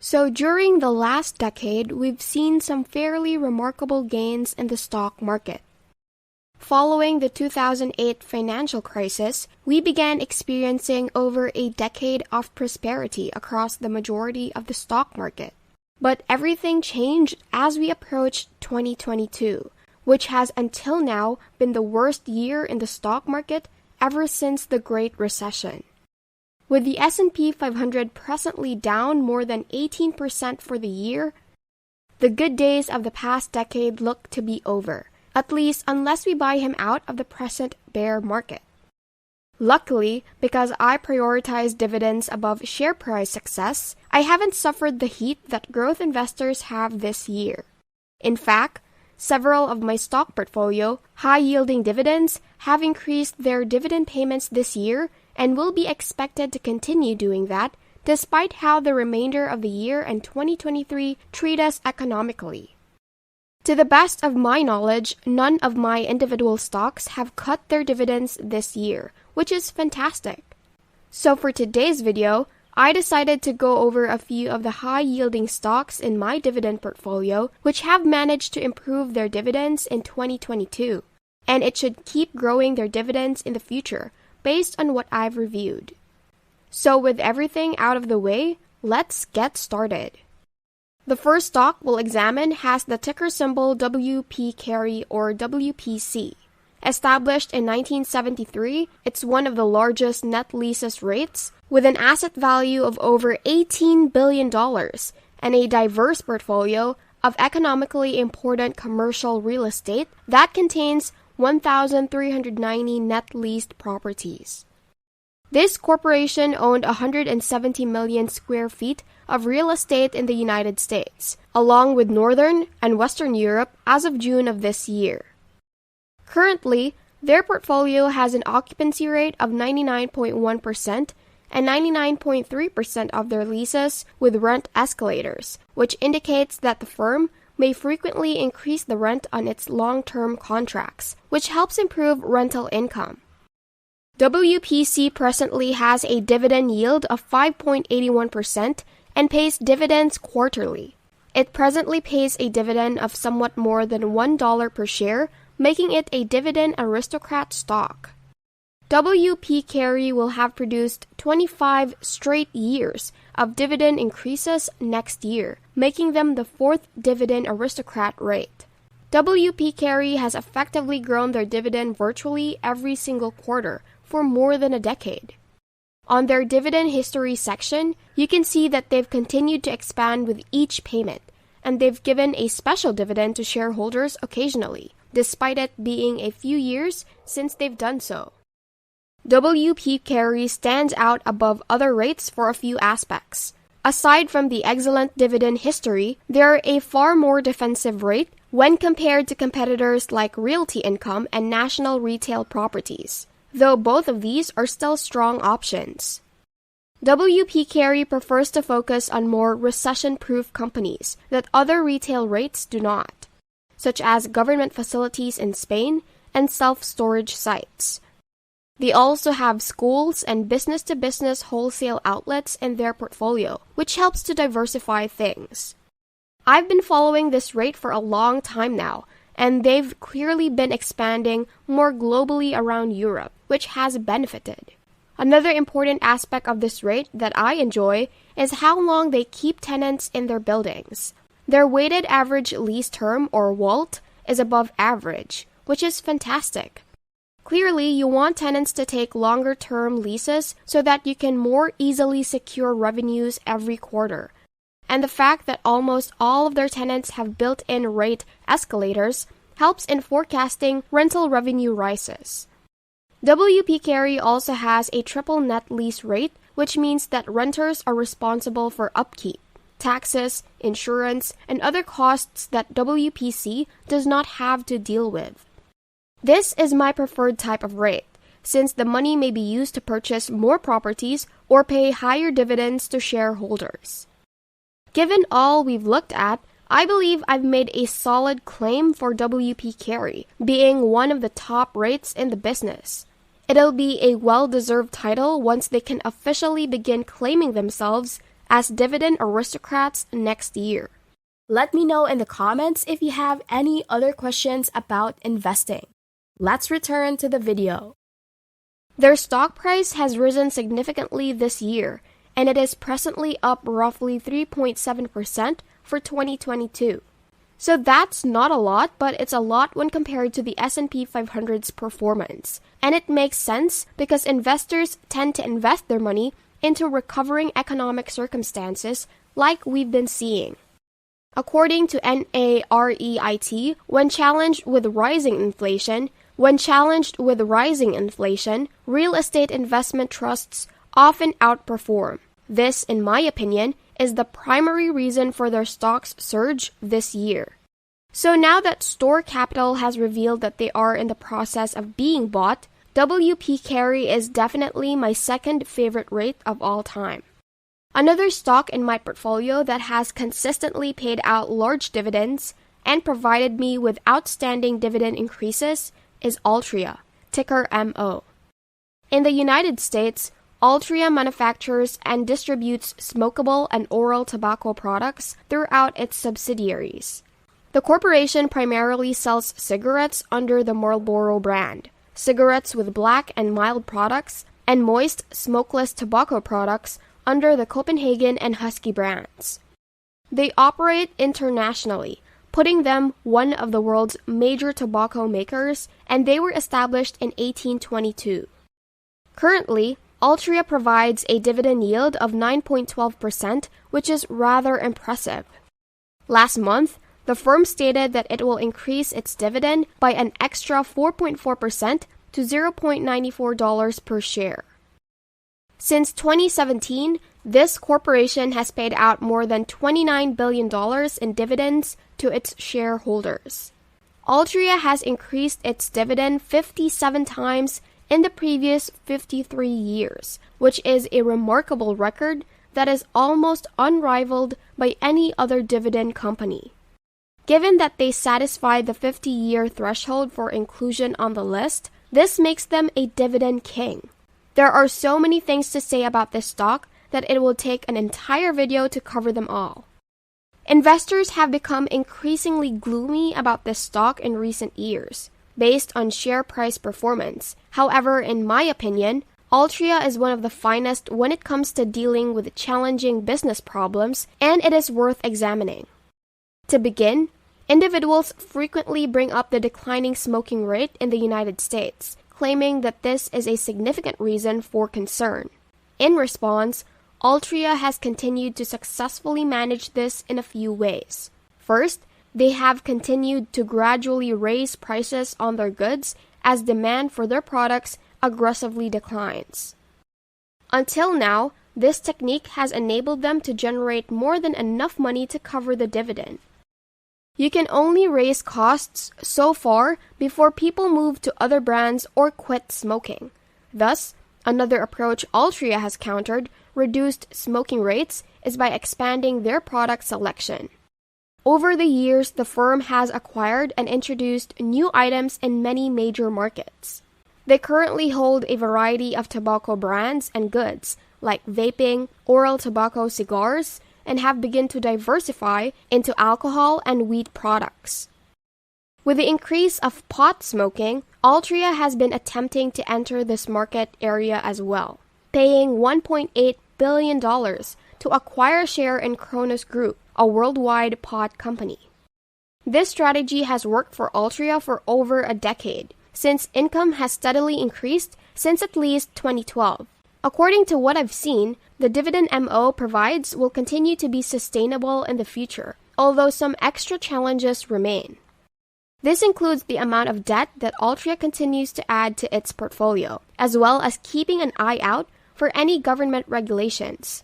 So during the last decade, we've seen some fairly remarkable gains in the stock market. Following the 2008 financial crisis, we began experiencing over a decade of prosperity across the majority of the stock market. But everything changed as we approached 2022, which has until now been the worst year in the stock market ever since the Great Recession. With the S&P 500 presently down more than 18% for the year, the good days of the past decade look to be over, at least unless we buy him out of the present bear market. Luckily, because I prioritize dividends above share price success, I haven't suffered the heat that growth investors have this year. In fact, several of my stock portfolio, high-yielding dividends, have increased their dividend payments this year and will be expected to continue doing that despite how the remainder of the year and 2023 treat us economically. To the best of my knowledge, none of my individual stocks have cut their dividends this year, which is fantastic. So for today's video, I decided to go over a few of the high-yielding stocks in my dividend portfolio which have managed to improve their dividends in 2022, and it should keep growing their dividends in the future based on what I've reviewed. So with everything out of the way, let's get started. The first stock we'll examine has the ticker symbol WP Carry or WPC. Established in 1973, it's one of the largest net leases REITs with an asset value of over $18 billion and a diverse portfolio of economically important commercial real estate that contains 1,390 net leased properties. This corporation owned 170 million square feet of real estate in the United States, along with Northern and Western Europe as of June of this year. Currently, their portfolio has an occupancy rate of 99.1% and 99.3% of their leases with rent escalators, which indicates that the firm may frequently increase the rent on its long-term contracts, which helps improve rental income. WPC presently has a dividend yield of 5.81% and pays dividends quarterly. It presently pays a dividend of somewhat more than $1 per share, making it a dividend aristocrat stock. WP Carey will have produced 25 straight years of dividend increases next year, making them the fourth dividend aristocrat rate. WP Carey has effectively grown their dividend virtually every single quarter for more than a decade. On their dividend history section, you can see that they've continued to expand with each payment, and they've given a special dividend to shareholders occasionally, despite it being a few years since they've done so. WP Carey stands out above other REITs for a few aspects. Aside from the excellent dividend history, they're a far more defensive REIT when compared to competitors like Realty Income and National Retail Properties, though both of these are still strong options. WP Carey prefers to focus on more recession-proof companies that other retail REITs do not, such as government facilities in Spain and self-storage sites. They also have schools and business-to-business wholesale outlets in their portfolio, which helps to diversify things. I've been following this REIT for a long time now, and they've clearly been expanding more globally around Europe, which has benefited. Another important aspect of this REIT that I enjoy is how long they keep tenants in their buildings. Their weighted average lease term, or WALT, is above average, which is fantastic. Clearly, you want tenants to take longer-term leases so that you can more easily secure revenues every quarter. And the fact that almost all of their tenants have built-in rate escalators helps in forecasting rental revenue rises. WP Carey also has a triple net lease rate, which means that renters are responsible for upkeep, taxes, insurance, and other costs that WPC does not have to deal with. This is my preferred type of rate, since the money may be used to purchase more properties or pay higher dividends to shareholders. Given all we've looked at, I believe I've made a solid claim for WP Carey, being one of the top rates in the business. It'll be a well-deserved title once they can officially begin claiming themselves as dividend aristocrats next year. Let me know in the comments if you have any other questions about investing. Let's return to the video. Their stock price has risen significantly this year, and it is presently up roughly 3.7% for 2022. So that's not a lot, but it's a lot when compared to the S&P 500's performance. And it makes sense because investors tend to invest their money into recovering economic circumstances like we've been seeing. According to NAREIT, when challenged with rising inflation, real estate investment trusts often outperform. This, in my opinion, is the primary reason for their stock's surge this year. So now that Store Capital has revealed that they are in the process of being bought, WP Carey is definitely my second favorite rate of all time. Another stock in my portfolio that has consistently paid out large dividends and provided me with outstanding dividend increases is Altria, ticker MO. In the United States, Altria manufactures and distributes smokable and oral tobacco products throughout its subsidiaries. The corporation primarily sells cigarettes under the Marlboro brand, cigarettes with black and mild products, and moist, smokeless tobacco products under the Copenhagen and Husky brands. They operate internationally, putting them one of the world's major tobacco makers, and they were established in 1822. Currently, Altria provides a dividend yield of 9.12%, which is rather impressive. Last month, the firm stated that it will increase its dividend by an extra 4.4% to $0.94 per share. Since 2017, this corporation has paid out more than $29 billion in dividends to its shareholders. Altria has increased its dividend 57 times in the previous 53 years, which is a remarkable record that is almost unrivaled by any other dividend company. Given that they satisfy the 50-year threshold for inclusion on the list, this makes them a dividend king. There are so many things to say about this stock that it will take an entire video to cover them all. Investors have become increasingly gloomy about this stock in recent years, based on share price performance. However, in my opinion, Altria is one of the finest when it comes to dealing with challenging business problems, and it is worth examining. To begin, individuals frequently bring up the declining smoking rate in the United States, claiming that this is a significant reason for concern. In response, Altria has continued to successfully manage this in a few ways. First, they have continued to gradually raise prices on their goods as demand for their products aggressively declines. Until now, this technique has enabled them to generate more than enough money to cover the dividend. You can only raise costs so far before people move to other brands or quit smoking. Thus, another approach Altria has countered reduced smoking rates is by expanding their product selection. Over the years, the firm has acquired and introduced new items in many major markets. They currently hold a variety of tobacco brands and goods, like vaping, oral tobacco cigars, and have begun to diversify into alcohol and wheat products. With the increase of pot smoking, Altria has been attempting to enter this market area as well, paying $1.8 billion to acquire a share in Kronos Group, a worldwide pot company. This strategy has worked for Altria for over a decade, since income has steadily increased since at least 2012. According to what I've seen, the dividend MO provides will continue to be sustainable in the future, although some extra challenges remain. This includes the amount of debt that Altria continues to add to its portfolio, as well as keeping an eye out for any government regulations.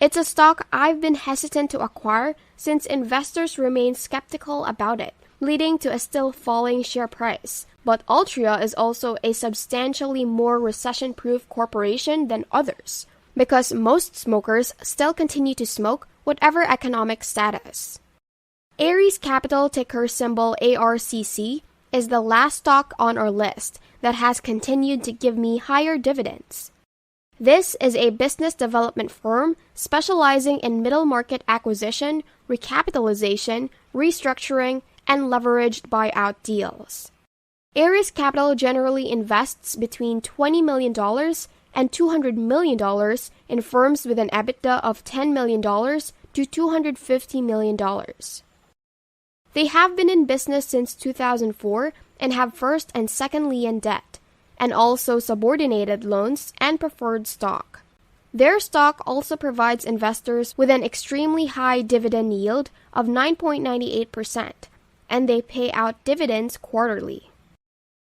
It's a stock I've been hesitant to acquire since investors remain skeptical about it, leading to a still falling share price. But Altria is also a substantially more recession-proof corporation than others, because most smokers still continue to smoke whatever economic status. Ares Capital, ticker symbol ARCC, is the last stock on our list that has continued to give me higher dividends. This is a business development firm specializing in middle market acquisition, recapitalization, restructuring, and leveraged buyout deals. Ares Capital generally invests between $20 million and $200 million in firms with an EBITDA of $10 million to $250 million. They have been in business since 2004 and have first and second lien debt, and also subordinated loans and preferred stock. Their stock also provides investors with an extremely high dividend yield of 9.98%, and they pay out dividends quarterly.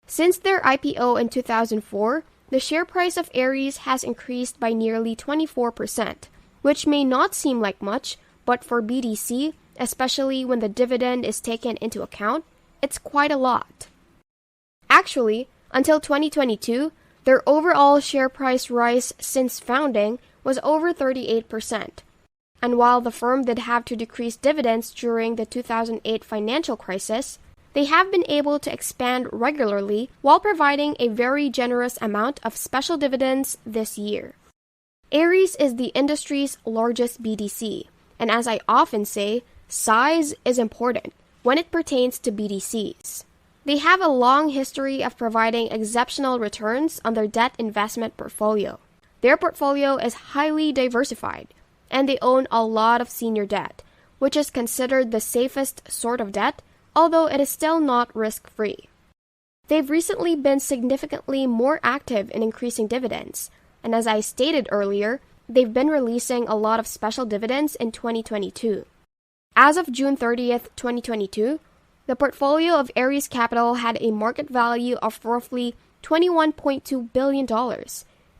Since their IPO in 2004, the share price of Ares has increased by nearly 24%, which may not seem like much, but for BDC, especially when the dividend is taken into account, it's quite a lot. Actually, until 2022, their overall share price rise since founding was over 38%. And while the firm did have to decrease dividends during the 2008 financial crisis, they have been able to expand regularly while providing a very generous amount of special dividends this year. Ares is the industry's largest BDC, and as I often say, size is important when it pertains to BDCs. They have a long history of providing exceptional returns on their debt investment portfolio. Their portfolio is highly diversified, and they own a lot of senior debt, which is considered the safest sort of debt, although it is still not risk-free. They've recently been significantly more active in increasing dividends, and as I stated earlier, they've been releasing a lot of special dividends in 2022. As of June 30th, 2022, the portfolio of Ares Capital had a market value of roughly $21.2 billion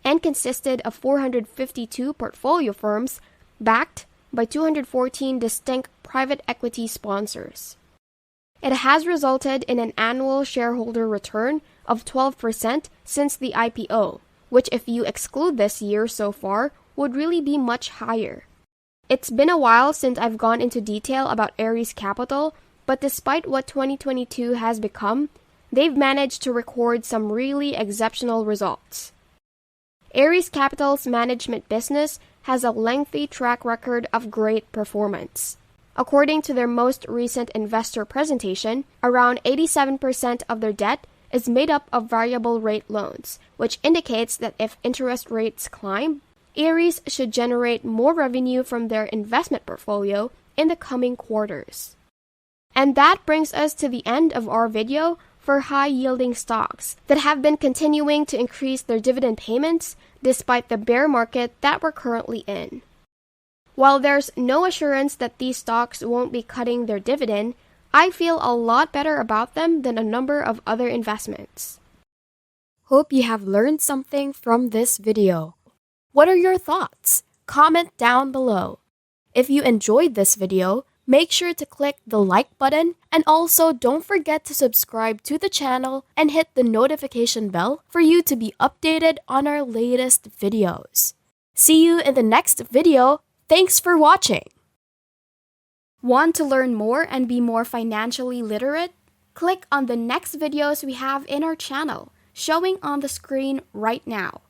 and consisted of 452 portfolio firms backed by 214 distinct private equity sponsors. It has resulted in an annual shareholder return of 12% since the IPO, which if you exclude this year so far, would really be much higher. It's been a while since I've gone into detail about Ares Capital, but despite what 2022 has become, they've managed to record some really exceptional results. Ares Capital's management business has a lengthy track record of great performance. According to their most recent investor presentation, around 87% of their debt is made up of variable rate loans, which indicates that if interest rates climb, Ares should generate more revenue from their investment portfolio in the coming quarters. And that brings us to the end of our video for high-yielding stocks that have been continuing to increase their dividend payments despite the bear market that we're currently in. While there's no assurance that these stocks won't be cutting their dividend, I feel a lot better about them than a number of other investments. Hope you have learned something from this video. What are your thoughts? Comment down below. If you enjoyed this video, make sure to click the like button and also don't forget to subscribe to the channel and hit the notification bell for you to be updated on our latest videos. See you in the next video. Thanks for watching. Want to learn more and be more financially literate? Click on the next videos we have in our channel, showing on the screen right now.